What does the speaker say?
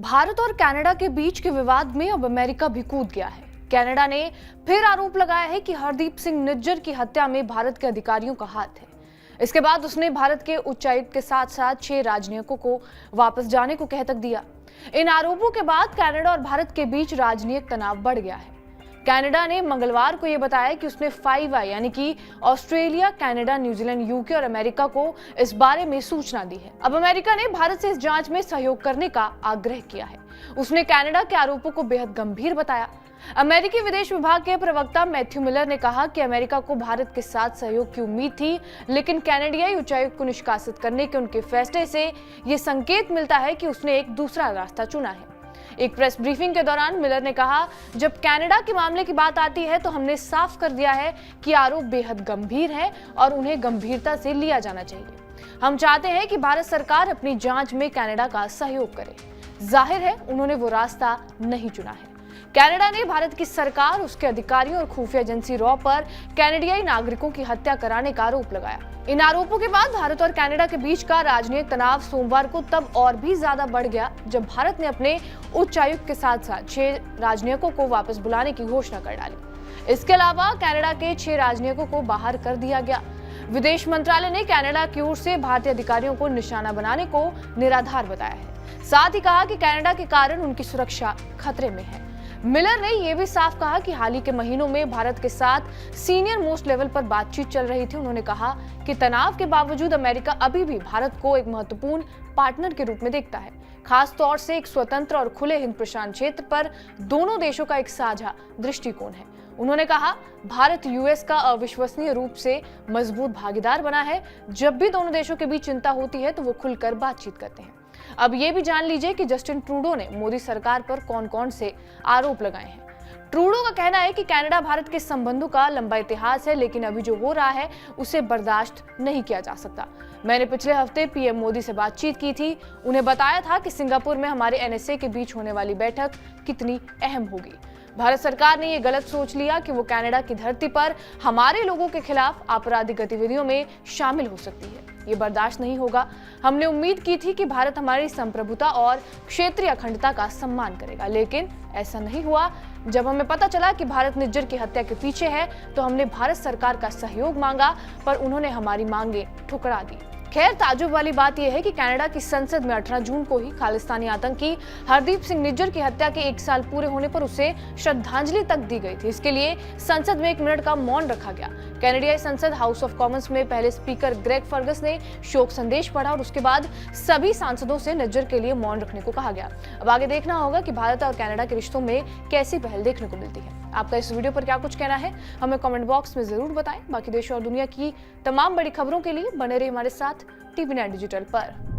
भारत और कनाडा के बीच के विवाद में अब अमेरिका भी कूद गया है। कनाडा ने फिर आरोप लगाया है कि हरदीप सिंह निज्जर की हत्या में भारत के अधिकारियों का हाथ है। इसके बाद उसने भारत के उच्चायुक्त के साथ साथ 6 राजनयिकों को वापस जाने को कह तक दिया। इन आरोपों के बाद कनाडा और भारत के बीच राजनीतिक तनाव बढ़ गया है। कनाडा ने मंगलवार को यह बताया कि उसने 5I यानी कि ऑस्ट्रेलिया, कनाडा, न्यूजीलैंड, यूके और अमेरिका को इस बारे में सूचना दी है। अब अमेरिका ने भारत से इस जांच में सहयोग करने का आग्रह किया है। उसने कनाडा के आरोपों को बेहद गंभीर बताया। अमेरिकी विदेश विभाग के प्रवक्ता मैथ्यू मिलर ने कहा कि अमेरिका को भारत के साथ सहयोग की उम्मीद थी, लेकिन कनाडियाई उच्चायुक्त को निष्कासित करने के उनके फैसले से यह संकेत मिलता है कि उसने एक दूसरा रास्ता चुना है। एक प्रेस ब्रीफिंग के दौरान मिलर ने कहा, जब कनाडा के मामले की बात आती है तो हमने साफ कर दिया है कि आरोप बेहद गंभीर है और उन्हें गंभीरता से लिया जाना चाहिए। हम चाहते हैं कि भारत सरकार अपनी जांच में कनाडा का सहयोग करे। जाहिर है उन्होंने वो रास्ता नहीं चुना है। कनाडा ने भारत की सरकार, उसके अधिकारियों और खुफिया एजेंसी रॉ पर कनाडियाई नागरिकों की हत्या कराने का आरोप लगाया। इन आरोपों के बाद भारत और कनाडा के बीच का राजनीतिक तनाव सोमवार को तब और भी ज्यादा बढ़ गया जब भारत ने अपने उच्चायुक्त के साथ साथ 6 राजनयिकों को वापस बुलाने की घोषणा कर डाली। इसके अलावा कनाडा के 6 राजनयिकों को बाहर कर दिया गया। विदेश मंत्रालय ने कनाडा की ओर से भारतीय अधिकारियों को निशाना बनाने को निराधार बताया है। साथ ही कहा कि कनाडा के कारण उनकी सुरक्षा खतरे में है। मिलर ने यह भी साफ कहा कि हाल ही के महीनों में भारत के साथ सीनियर मोस्ट लेवल पर बातचीत चल रही थी। उन्होंने कहा कि तनाव के बावजूद अमेरिका अभी भी भारत को एक महत्वपूर्ण पार्टनर के रूप में देखता है, खास तौर से एक स्वतंत्र और खुले हिंद प्रशांत क्षेत्र पर दोनों देशों का एक साझा दृष्टिकोण है। उन्होंने कहा, भारत यूएस का अविश्वसनीय रूप से मजबूत भागीदार बना है। जब भी दोनों देशों के बीच चिंता होती है तो वो खुलकर बातचीत करते हैं। अब ये भी जान लीजिए कि जस्टिन ट्रूडो ने मोदी सरकार पर कौन कौन से आरोप लगाए हैं। ट्रूडो का कहना है कि कनाडा भारत के संबंधों का लंबा इतिहास है, लेकिन अभी जो हो रहा है उसे बर्दाश्त नहीं किया जा सकता। मैंने पिछले हफ्ते पीएम मोदी से बातचीत की थी। उन्हें बताया था कि सिंगापुर में हमारे एनएसए के बीच होने वाली बैठक कितनी अहम होगी। भारत सरकार ने ये गलत सोच लिया कि वो कनाडा की धरती पर हमारे लोगों के खिलाफ आपराधिक गतिविधियों में शामिल हो सकती है। ये बर्दाश्त नहीं होगा। हमने उम्मीद की थी कि भारत हमारी संप्रभुता और क्षेत्रीय अखंडता का सम्मान करेगा, लेकिन ऐसा नहीं हुआ। जब हमें पता चला कि भारत निज्जर की हत्या के पीछे है तो हमने भारत सरकार का सहयोग मांगा, पर उन्होंने हमारी मांगे ठुकरा दी। खैर, ताज्जुब वाली बात यह है कि कनाडा की संसद में 18 जून को ही खालिस्तानी आतंकी हरदीप सिंह निज्जर की हत्या के 1 साल पूरे होने पर उसे श्रद्धांजलि तक दी गई थी। इसके लिए संसद में 1 मिनट का मौन रखा गया। कनाडियाई संसद हाउस ऑफ कॉमन्स में पहले स्पीकर ग्रेग फर्गस ने शोक संदेश पढ़ा और उसके बाद सभी सांसदों से निज्जर के लिए मौन रखने को कहा गया। अब आगे देखना होगा कि भारत और कनाडा के रिश्तों में कैसी पहल देखने को मिलती है। आपका इस वीडियो पर क्या कुछ कहना है, हमें कमेंट बॉक्स में जरूर बताएं। बाकी देश और दुनिया की तमाम बड़ी खबरों के लिए बने रहिए हमारे साथ TV9 डिजिटल पर।